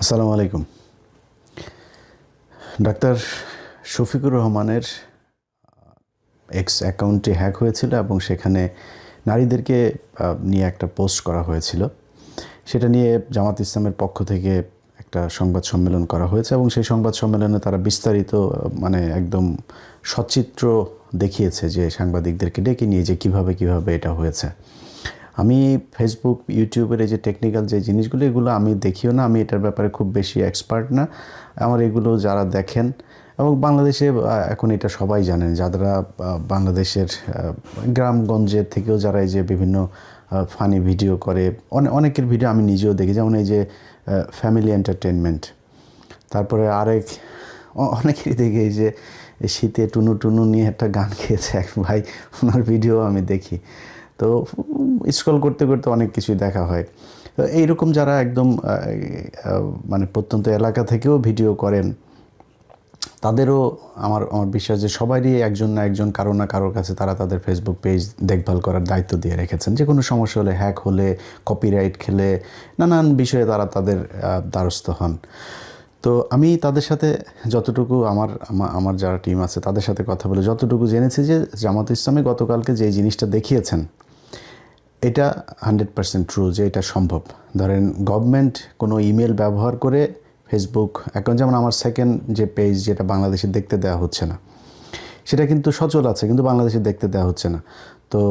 আসসালামু আলাইকুম। ডাক্তার শফিকুর রহমানের এক্স অ্যাকাউন্টটি হ্যাক হয়েছিল এবং সেখানে নারীদেরকে নিয়ে একটা পোস্ট করা হয়েছিল। সেটা নিয়ে জামাত ইসলামের পক্ষ থেকে একটা সংবাদ সম্মেলন করা হয়েছে এবং সেই সংবাদ সম্মেলনে তারা বিস্তারিত একদম সচিত্র দেখিয়েছে যে সাংবাদিকদেরকে ডেকে নিয়ে যে কিভাবে এটা হয়েছে। আমি ফেসবুক ইউটিউবের এই যে টেকনিক্যাল যে জিনিসগুলো এগুলো আমি দেখিও না, আমি এটার ব্যাপারে খুব বেশি এক্সপার্ট না। আমার এগুলো যারা দেখেন এবং বাংলাদেশে এখন এটা সবাই জানেন, যারা বাংলাদেশের গ্রামগঞ্জের থেকেও যারা এই যে বিভিন্ন ফানি ভিডিও করে, অনেকের ভিডিও আমি নিজেও দেখি, যেমন এই যে ফ্যামিলি এন্টারটেনমেন্ট। তারপরে অনেকেরই দেখি এই যে শীতে টুনু টুনু নিয়ে একটা গান গেয়েছে এক ভাই, ওনার ভিডিও আমি দেখি। তো স্ক্রল করতে করতে অনেক কিছুই দেখা হয়। তো এইরকম যারা একদম প্রত্যন্ত এলাকা থেকেও ভিডিও করেন, তাদেরও আমার বিশ্বাস যে সবারই একজন না একজন কারো না কারোর কাছে তারা তাদের ফেসবুক পেজ দেখভাল করার দায়িত্ব দিয়ে রেখেছেন। যে কোনো সমস্যা হলে, হ্যাক হলে, কপিরাইট খেলে, নানান বিষয়ে তারা তাদের দ্বারস্থ হন। তো আমি তাদের সাথে যতটুকু আমার যারা টিম আছে তাদের সাথে কথা বলে যতটুকু জেনেছি যে জামাত ইসলামী গতকালকে যে জিনিসটা দেখিয়েছেন এটা 100% ট্রু, যে এটা সম্ভব। ধরেন গভর্নমেন্ট কোনো ইমেল ব্যবহার করে ফেসবুক অ্যাকাউন্ট, যেমন আমার সেকেন্ড যে পেজ যেটা বাংলাদেশে দেখতে দেওয়া হচ্ছে না, সেটা কিন্তু সচল আছে কিন্তু বাংলাদেশে দেখতে দেওয়া হচ্ছে না। তো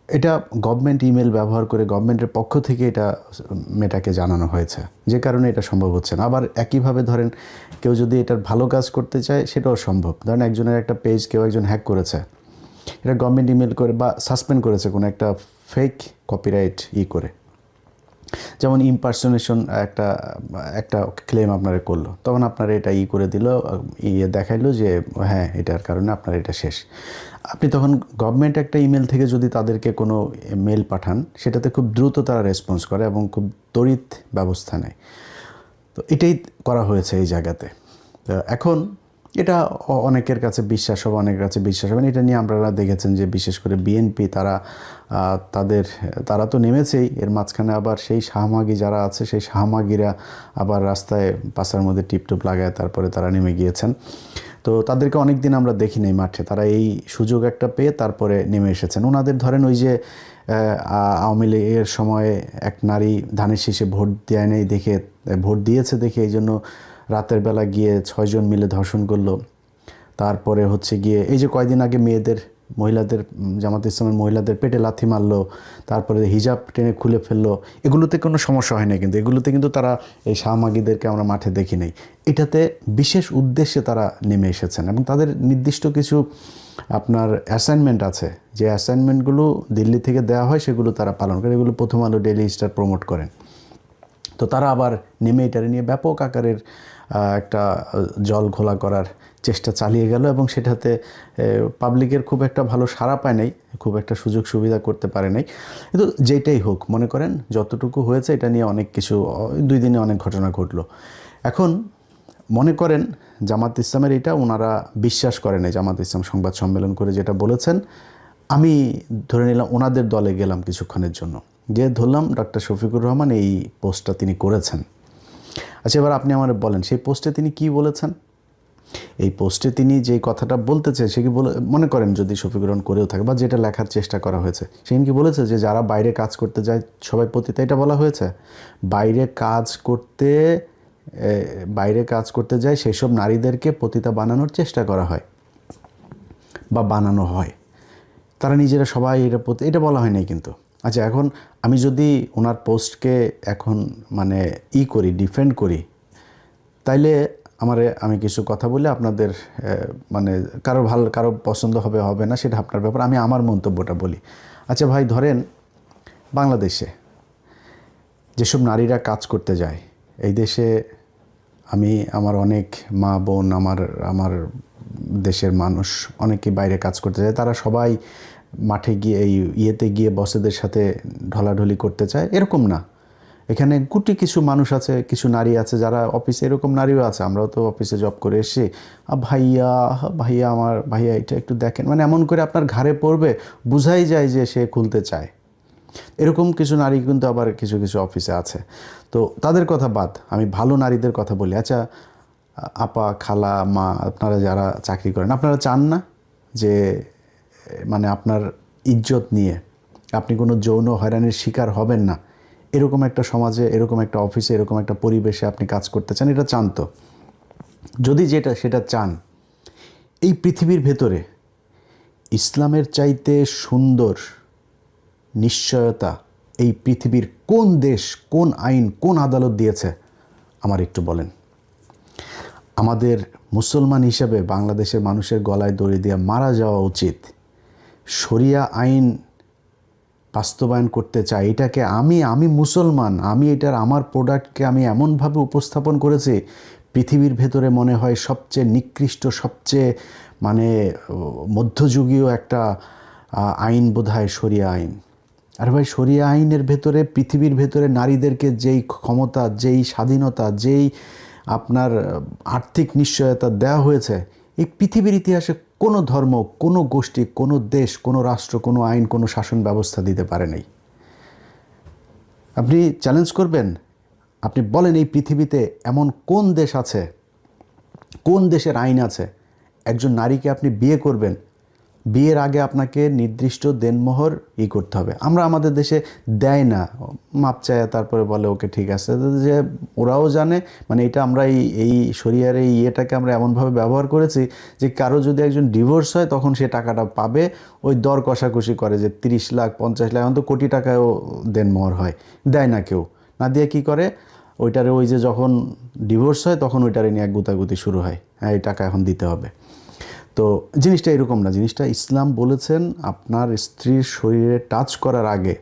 এটা গভর্নমেন্ট ইমেল ব্যবহার করে গভর্নমেন্টের পক্ষ থেকে এটা মেটাকে জানানো হয়েছে, যে কারণে এটা সম্ভব হচ্ছে না। আবার একইভাবে ধরেন কেউ যদি এটার ভালো কাজ করতে চায় সেটাও সম্ভব। ধরেন একজনের একটা পেজ কেউ একজন হ্যাক করেছে, এটা গভর্নমেন্ট ইমেল করে বা সাসপেন্ড করেছে কোনো একটা ফেক কপিরাইট করে, যেমন ইমপারসোনেশন একটা একটা ক্লেম আপনারা করলো, তখন আপনারা এটা করে দিল, দেখাইলো যে হ্যাঁ এটার কারণে আপনার এটা শেষ। আপনি তখন গভর্নমেন্ট একটা ইমেল থেকে যদি তাদেরকে কোনো মেল পাঠান, সেটাতে খুব দ্রুত তারা রেসপন্স করে এবং খুব তড়িৎ ব্যবস্থা নেয়। তো এটাই করা হয়েছে এই জায়গাতে। তো এখন এটা অনেকের কাছে বিশ্বাস হবে, অনেকের কাছে বিশ্বাস হবে না। এটা নিয়ে আপনারা দেখেছেন যে বিশেষ করে বিএনপি তারা তো নেমেছেই, এর মাঝখানে আবার সেই শাহমাগি যারা আছে সেই শাহমাগিরা আবার রাস্তায় পাশার মধ্যে টিপটপ লাগায় তারপরে তারা নেমে গিয়েছেন। তো তাদেরকে অনেক দিন আমরা দেখি নাই মাঠে, তারা এই সুযোগ একটা পেয়ে তারপরে নেমে এসেছেন। ওনাদের ধরেন ওই যে আওয়ামী লীগের সময়ে এক নারী ধানের শীষে ভোট দেয় নেই দেখে, ভোট দিয়েছে দেখে এই জন্য রাতের বেলা গিয়ে 6 জন মিলে ধর্ষণ করলো। তারপরে গিয়ে এই যে কয়দিন আগে মহিলাদের জামাত ইসলামের মহিলাদের পেটে লাথি মারলো, তারপরে হিজাব টেনে খুলে ফেললো। এগুলোতে কোনো সমস্যা হয় না, কিন্তু এগুলোতে কিন্তু তারা এই শাহমাগিদেরকে আমরা মাঠে দেখি নাই। এটাতে বিশেষ উদ্দেশ্যে তারা নেমে এসেছেন এবং তাদের নির্দিষ্ট কিছু আপনার অ্যাসাইনমেন্ট আছে, যে অ্যাসাইনমেন্টগুলো দিল্লি থেকে দেওয়া হয় সেগুলো তারা পালন করে। এগুলো প্রথম আলো, ডেইলি স্টার প্রমোট করেন। তো তারা আবার নেমে এটারে নিয়ে ব্যাপক আকারের একটা জল ঘোলা করার চেষ্টা চালিয়ে গেল এবং সেটাতে পাবলিকের খুব একটা ভালো সাড়া পায় নাই, খুব একটা সুযোগ সুবিধা করতে পারে নাই। কিন্তু যেটাই হোক, মনে করেন যতটুকু হয়েছে এটা নিয়ে অনেক কিছু, 2 দিনে অনেক ঘটনা ঘটলো। এখন মনে করেন জামাত ইসলামের এটা ওনারা বিশ্বাস করেন, জামাত ইসলাম সংবাদ সম্মেলন করে যেটা বলেছেন, আমি ধরে নিলাম ওনাদের দলে গেলাম কিছুক্ষণের জন্য, যে ধরলাম ডক্টর শফিকুর রহমান এই পোস্টটা তিনি করেছেন। আচ্ছা, এবার আপনি আমার বলেন সেই পোস্টে তিনি কি বলেছেন। এই পোস্টে তিনি যে কথাটা বলতে চায় সে কি মনে করেন যদি শফিকুর রহমান করেও থাকে বা যেটা লেখার চেষ্টা করা হয়েছে, সে কি বলেছে যে যারা বাইরে কাজ করতে যায় সবাই পতিতা? এটা বলা হয়েছে? বাইরে কাজ করতে যায় সেসব নারীদেরকে পতিতা বানানোর চেষ্টা করা হয় বা বানানো হয়, তারা নিজেরা সবাই এটা বলা হয় নাই কিন্তু। আচ্ছা, এখন আমি যদি ওনার পোস্টকে এখন ডিফেন্ড করি, তাইলে আমি কিছু কথা বলে আপনাদের কারো পছন্দ হবে না, সেটা আপনার ব্যাপার। আমি আমার মন্তব্যটা বলি। আচ্ছা ভাই, ধরেন বাংলাদেশে যেসব নারীরা কাজ করতে যায়, এই দেশে আমার অনেক মা বোন, আমার দেশের মানুষ অনেকে বাইরে কাজ করতে যায়, তারা সবাই মাঠে গিয়ে গিয়ে বসেদের সাথে ঢলাঢলি করতে চায় এরকম না। এখানে কিছু মানুষ আছে, কিছু নারী আছে যারা অফিসে, এরকম নারীও আছে, আমরাও তো অফিসে জব করে এসেছি, ভাইয়া এটা একটু দেখেন, এমন করে আপনার ঘাড়ে পড়বে, বুঝাই যায় যে সে খুলতে চায়। এরকম কিছু নারী কিন্তু আবার কিছু কিছু অফিসে আছে। তো তাদের কথা বাদ, আমি ভালো নারীদের কথা বলি। আচ্ছা আপা, খালা, মা, আপনারা যারা চাকরি করেন, আপনারা চান না যে মানে আপনার ইজ্জত নিয়ে আপনি কোনো যৌন হয়রানির শিকার হবেন না, এরকম একটা সমাজে, এরকম একটা অফিসে, এরকম একটা পরিবেশে আপনি কাজ করতে চান? এটা চান তো? যদি সেটা চান, এই পৃথিবীর ভেতরে ইসলামের চাইতে সুন্দর নিশ্চয়তা এই পৃথিবীর কোন দেশ, কোন আইন, কোন আদালত দিয়েছে আমার একটু বলেন। আমাদের মুসলমান হিসেবে বাংলাদেশের মানুষের গলায় দড়ি দিয়ে মারা যাওয়া উচিত। শরিয়া আইন বাস্তবায়ন করতে চাই, এটাকে আমি মুসলমান, আমি এটার আমার প্রোডাক্টকে আমি এমনভাবে উপস্থাপন করেছি, পৃথিবীর ভেতরে মনে হয় সবচেয়ে নিকৃষ্ট, সবচেয়ে মানে মধ্যযুগীয় একটা আইন বোধহয় শরিয়া আইন। আর ভাই, শরিয়া আইনের ভেতরে, পৃথিবীর ভেতরে নারীদেরকে যেই ক্ষমতা, যেই স্বাধীনতা, যেই আপনার আর্থিক নিশ্চয়তা দেওয়া হয়েছে, এই পৃথিবীর ইতিহাসে কোনো ধর্ম, কোনো গোষ্ঠী, কোনো দেশ, কোনো রাষ্ট্র, কোনো আইন, কোনো শাসন ব্যবস্থা দিতে পারে নাই। আপনি চ্যালেঞ্জ করবেন, আপনি বলেন এই পৃথিবীতে এমন কোন দেশ আছে, কোন দেশের আইন আছে, একজন নারীকে আপনি বিয়ে করবেন, বিয়ের আগে আপনাকে নির্দিষ্ট দেনমোহর করতে হবে। আমরা আমাদের দেশে দেয় না, মাপ চায়, তারপরে বলে ওকে ঠিক আছে, যে ওরাও জানে মানে এটা আমরা এই শরিয়ার এই ইয়েটাকে আমরা এমনভাবে ব্যবহার করেছি যে কারো যদি একজন ডিভোর্স হয় তখন সে টাকাটা পাবে, ওই দর কষাকষি করে যে 30 লাখ 50 লাখ, এখন তো কোটি টাকায়ও দেনমোহর হয়, দেয় না কেউ। না দিয়ে কী করে, ওইটারে ওই যে যখন ডিভোর্স হয় তখন ওইটারে নিয়ে এক গুতাগুতি শুরু হয়, হ্যাঁ এই টাকা এখন দিতে হবে। তো জিনিসটা এরকম না, জিনিসটা ইসলাম বলেছেন আপনার স্ত্রীর শরীরে টাচ করার আগে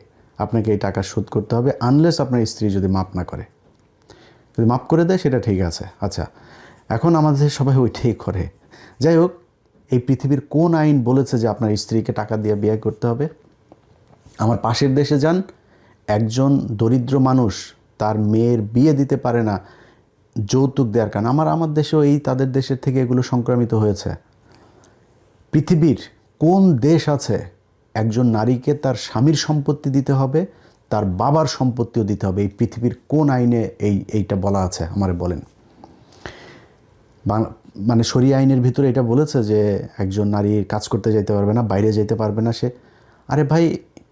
আপনাকে এই টাকা শোধ করতে হবে, আনলেস আপনার স্ত্রী যদি মাপ না করে। যদি মাপ করে দেয় সেটা ঠিক আছে। আচ্ছা, এখন আমাদের সবাই ওইটাই করে। যাই হোক, এই পৃথিবীর কোন আইন বলেছে যে আপনার স্ত্রীকে টাকা দিয়ে বিয়ে করতে হবে? আমার পাশের দেশে যান, একজন দরিদ্র মানুষ তার মেয়ের বিয়ে দিতে পারে না যৌতুক দেওয়ার কারণে। আমার দেশেও তাদের দেশের থেকে এগুলো সংক্রামিত হয়েছে। পৃথিবীর কোন দেশ আছে একজন নারীকে তার স্বামীর সম্পত্তি দিতে হবে, তার বাবার সম্পত্তিও দিতে হবে? এই পৃথিবীর কোন আইনে এইটা বলা আছে আমারে বলেন। মানে শরিয়া আইনের ভিতরে এটা বলেছে যে একজন নারী কাজ করতে যেতে পারবে না, বাইরে যেতে পারবে না সে। আরে ভাই,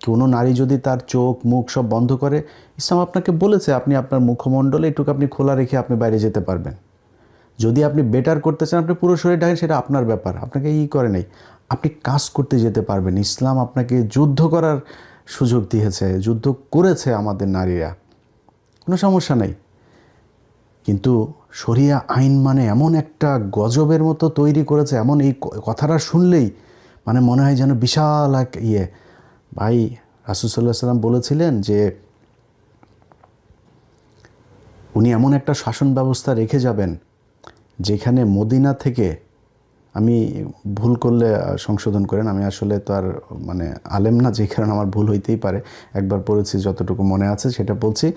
কোনো নারী যদি তার চোখ মুখ সব বন্ধ করে, ইসলাম আপনাকে বলেছে আপনি আপনার মুখমণ্ডলে এটুকু আপনি খোলা রেখে আপনি বাইরে যেতে পারবেন। যদি আপনি বেটার করতে চান, আপনি পুরো শরীর ঢাকেন, সেটা আপনার ব্যাপার, আপনাকে করে নেই, আপনি কাজ করতে যেতে পারবেন। ইসলাম আপনাকে যুদ্ধ করার সুযোগ দিয়েছে, যুদ্ধ করেছে আমাদের নারীরা, কোনো সমস্যা নেই। কিন্তু শরিয়া আইন মানে এমন একটা গজবের মতো তৈরি করেছে, এমন এই কথাটা শুনলেই মানে মনে হয় যেন বিশাল এক ভাই, রাসূল সাল্লাল্লাহু আলাইহি ওয়াসাল্লাম বলেছিলেন যে উনি এমন একটা শাসন ব্যবস্থা রেখে যাবেন যেখানে মদিনা থেকে, আমি ভুল করলে সংশোধন করেন, আমি আসলে তো আর মানে আলেম না, যে কারণে আমার ভুল হইতেই পারে, একবার পড়েছি যতটুকু মনে আছে সেটা বলছি।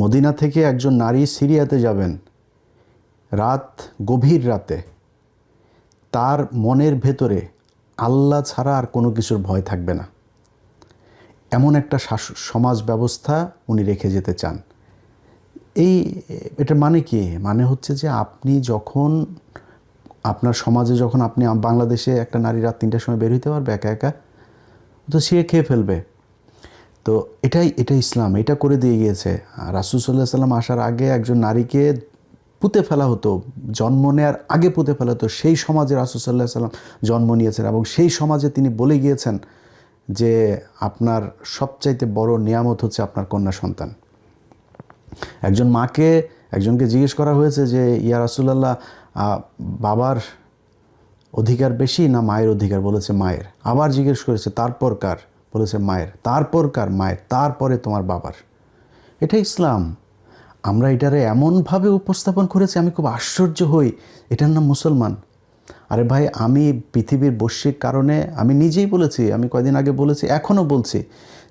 মদিনা থেকে একজন নারী সিরিয়াতে যাবেন, গভীর রাতে, তার মনের ভেতরে আল্লাহ ছাড়া আর কোনো কিছুর ভয় থাকবে না, এমন একটা সমাজ ব্যবস্থা উনি রেখে যেতে চান। এটার মানে কি? মানে হচ্ছে যে আপনি যখন আপনার সমাজে, যখন আপনি বাংলাদেশে একটা নারী রাত 3টার সময় বের হইতে পারবে একা একা, তো সে খেয়ে ফেলবে। তো এটাই ইসলাম, এটা করে দিয়ে গিয়েছে। রাসূল সাল্লাল্লাহু আলাইহি ওয়াসাল্লাম আসার আগে একজন নারীকে পুঁতে ফেলা হতো, জন্ম নেওয়ার আগে পুঁতে ফেলা হতো। সেই সমাজে রাসূল সাল্লাল্লাহু আলাইহি ওয়াসাল্লাম জন্ম নিয়েছেন এবং সেই সমাজে তিনি বলে গিয়েছেন যে আপনার সবচাইতে বড় নিয়ামত হচ্ছে আপনার কন্যা সন্তান। একজন মাকে, একজনকে জিজ্ঞেস করা হয়েছে যে ইয়া রাসূলুল্লাহ, বাবার অধিকার বেশি না মায়ের অধিকার? বলেছে মায়ের। আবার জিজ্ঞেস করেছে তারপর কার? বলেছে মায়ের। তারপর কার? মায়ের। তারপরে তোমার বাবার। এটা ইসলাম। আমরা এটারে এমনভাবে উপস্থাপন করেছি, আমি খুব আশ্চর্য হই, এটার নাম মুসলমান। আরে ভাই, আমি পৃথিবীর বৈশ্বিক কারণে আমি নিজেই বলেছি, আমি কয়দিন আগে বলেছি, এখনও বলছি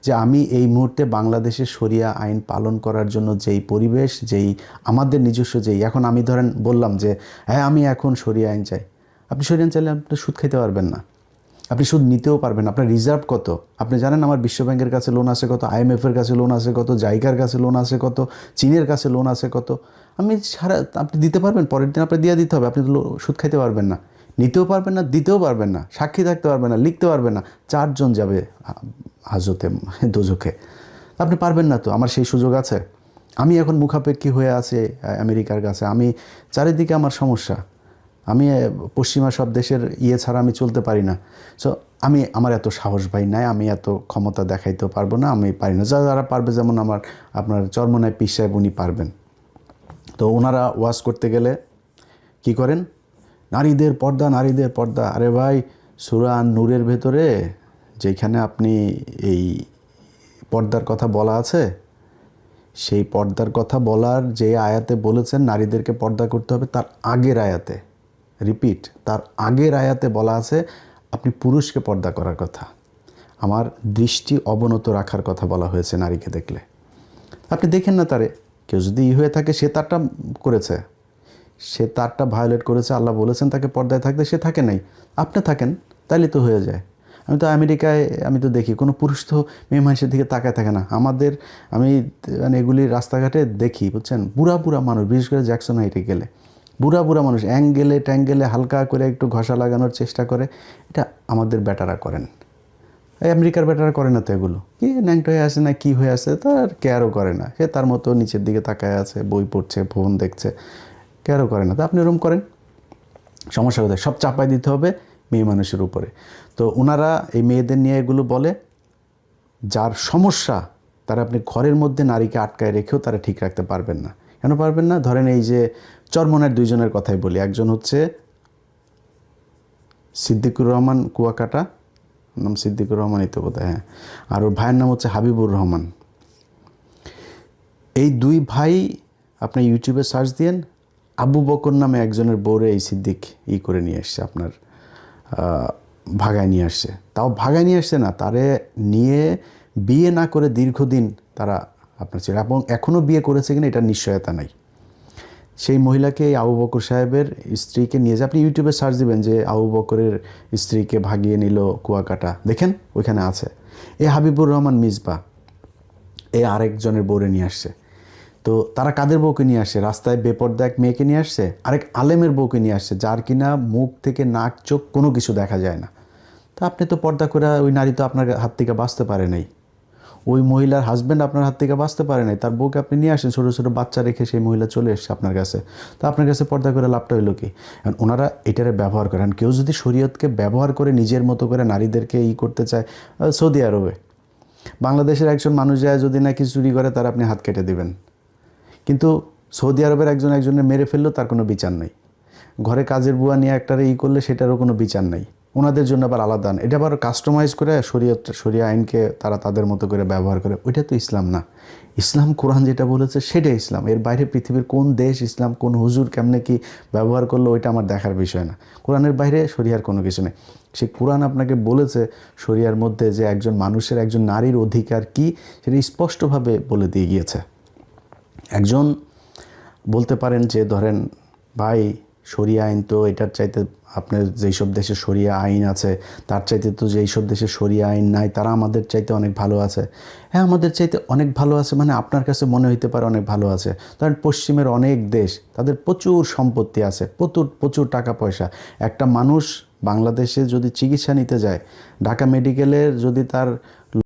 যে আমি এই মুহূর্তে বাংলাদেশের শরিয়া আইন পালন করার জন্য যেই পরিবেশ, যেই আমাদের নিজস্ব এখন আমি ধরেন বললাম যে হ্যাঁ আমি এখন শরিয়া আইন চাই, আপনি শরিয়া আইন চাইলে আপনি সুদ খেতে পারবেন না। আপনি সুদ নিতেও পারবেন। আপনার রিজার্ভ কত আপনি জানেন? আমার বিশ্বব্যাংকের কাছে লোন আছে কত, IMF-এর কাছে লোন আছে কত, জাইকার কাছে লোন আছে কত, চীনের কাছে লোন আছে কত। আমি সারা আপনি দিতে পারবেন? পরের দিন আপনি দিয়ে দিতে হবে। আপনি তো সুদ খাইতে পারবেন না, নিতেও পারবেন না, দিতেও পারবেন না, সাক্ষী থাকতে পারবেন না, লিখতে পারবেন না। 4 জন যাবে হাজতে, দোজখে। আপনি পারবেন না তো। আমার সেই সুযোগ আছে? আমি এখন মুখাপেক্ষী হয়ে আছে আমেরিকার কাছে। আমি চারিদিকে আমার সমস্যা। আমি পশ্চিমা সব দেশের ছাড়া আমি চলতে পারি না। সো আমার এত সাহস ভাই নাই, আমি এত ক্ষমতা দেখাইতেও পারবো না, আমি পারি না। যারা পারবে, যেমন আপনার চরমনায় পীর সাহেব, উনি পারবেন। তো ওনারা ওয়াজ করতে গেলে কি করেন? নারীদের পর্দা, নারীদের পর্দা। আরে ভাই, সূরা নূরের ভেতরে যেখানে আপনি এই পর্দার কথা বলা আছে, সেই পর্দার কথা বলার যে আয়াতে বলেছেন নারীদেরকে পর্দা করতে হবে, তার আগের আয়াতে, রিপিট, তার আগের আয়াতে বলা আছে আপনি পুরুষকে পর্দা করার কথা, আমার দৃষ্টি অবনত রাখার কথা বলা হয়েছে নারীকে দেখলে। আপনি দেখেন না তারে। কেউ যদি হয়ে থাকে, সে তারটা করেছে, সে তারটা ভায়োলেট করেছে, আল্লাহ বলেছেন তাকে পর্দায় থাকতে, সে থাকে নাই, আপনি থাকেন, তাইলে তো হয়ে যায়। আমি তো আমেরিকায় আমি তো দেখি কোনো পুরুষ তো মেয়ে মানুষের দিকে তাকায় থাকে না। আমি মানে এগুলি রাস্তাঘাটে দেখি, বুঝছেন, বুড়া বুড়া মানুষ, বিশেষ করে জ্যাকসন হাইটে গেলে বুড়া বুড়া মানুষ অ্যাঙ্গেলে ট্যাঙ্গেলে হালকা করে একটু ঘষা লাগানোর চেষ্টা করে। এটা আমাদের বেটারা করেন, এই আমেরিকার বেটারা করে না তো। এগুলো কি ন্যাংট হয়ে আসে না কি হয়ে আসে, তার কেয়ারও করে না। সে তার মতো নিচের দিকে তাকায় আছে, বই পড়ছে, ফোন দেখছে, কেয়ারও করে না। তো আপনি ওরকম করেন, সমস্যা কোথায়? সব চাপাই দিতে হবে মেয়ে মানুষের উপরে। তো ওনারা এই মেয়েদের নিয়ে এগুলো বলে। যার সমস্যা, তারা আপনি ঘরের মধ্যে নারীকে আটকায় রেখেও তারা ঠিক রাখতে পারবেন না। কেন পারবেন না? ধরেন এই যে চরমনের 2 জনের কথাই বলি। একজন হচ্ছে সিদ্দিকুর রহমান কুয়াকাটা, নাম সিদ্দিকুর রহমানই তো বোধহয়, হ্যাঁ। আর ওর ভাইয়ের নাম হচ্ছে হাবিবুর রহমান। এই 2 ভাই আপনি ইউটিউবে সার্চ দিয়েন, আবু বকর নামে একজনের বউরে এই সিদ্দিক করে নিয়ে আসছে, আপনার ভাগায় নিয়ে আসছে। তাও ভাগায় নিয়ে আসছে না, তারে নিয়ে বিয়ে না করে দীর্ঘদিন তারা আপনার ছিল, এবং এখনও বিয়ে করেছে কিনা এটার নিশ্চয়তা নাই। সেই মহিলাকে এই আবু বকর সাহেবের স্ত্রীকে নিয়ে যায়। আপনি ইউটিউবে সার্চ দিবেন যে আবু বকরের স্ত্রীকে ভাগিয়ে নিল কুয়াকাটা, দেখেন ওইখানে আছে। এই হাবিবুর রহমান মিসবা এই আরেকজনের বউরে নিয়ে আসছে। তো তারা কাদের বউকে নিয়ে আসছে? রাস্তায় বেপর্দা এক মেয়েকে নিয়ে আসছে, আরেক আলেমের বউকে নিয়ে আসছে, যার কিনা মুখ থেকে নাক চোখ কোনো কিছু দেখা যায় না। তা আপনি তো পর্দা করে, ওই নারী তো আপনার হাত থেকে বাঁচতে পারে নাই, ওই মহিলার হাজব্যান্ড আপনার হাত থেকে বাঁচতে পারে নাই, তার বউকে আপনি নিয়ে আসেন, ছোটো ছোটো বাচ্চা রেখে সেই মহিলা চলে এসছে আপনার কাছে। তো আপনার কাছে পর্দা করে লাভটা হইলো কি? কারণ ওনারা এটারে ব্যবহার করেন। কেউ যদি শরীয়তকে ব্যবহার করে নিজের মতো করে নারীদেরকে করতে চায়, সৌদি আরবে বাংলাদেশের একজন মানুষ যায় যদি নাকি চুরি করে, তার আপনি হাত কেটে দিবেন। কিন্তু সৌদি আরবের একজনের মেরে ফেললেও তার কোনো বিচার নাই। ঘরে কাজের বুয়া নিয়ে একটারে করলে সেটারও কোনো বিচার নাই। ওনাদের জন্য আবার আলাদা, এটা আবার কাস্টমাইজ করে শরিয়া আইনকে তারা তাদের মতো করে ব্যবহার করে। ওইটা তো ইসলাম না। ইসলাম কোরআন যেটা বলেছে সেটাই ইসলাম। এর বাইরে পৃথিবীর কোন দেশ ইসলাম, কোন হুজুর কেমনে কি ব্যবহার করলো, ওইটা আমার দেখার বিষয় না। কোরআনের বাইরে শরিয়ার কোনো কিছু নেই। সে কোরআন আপনাকে বলেছে শরিয়ার মধ্যে যে একজন মানুষের, একজন নারীর অধিকার কি, সেটা স্পষ্টভাবে বলে দিয়ে গিয়েছে। একজন বলতে পারেন যে ধরেন ভাই, শরিয়া আইন তো এটার চাইতে, আপনার যেই সব দেশে শরিয়া আইন আছে তার চাইতে তো যেই সব দেশে শরিয়া আইন নাই, তারা আমাদের চাইতে অনেক ভালো আছে। হ্যাঁ, আমাদের চাইতে অনেক ভালো আছে, মানে আপনার কাছে মনে হইতে পারে অনেক ভালো আছে। ধরেন পশ্চিমের অনেক দেশ, তাদের প্রচুর সম্পত্তি আছে, প্রচুর টাকা পয়সা। একটা মানুষ বাংলাদেশে যদি চিকিৎসা নিতে যায়, ঢাকা মেডিকেলের যদি তার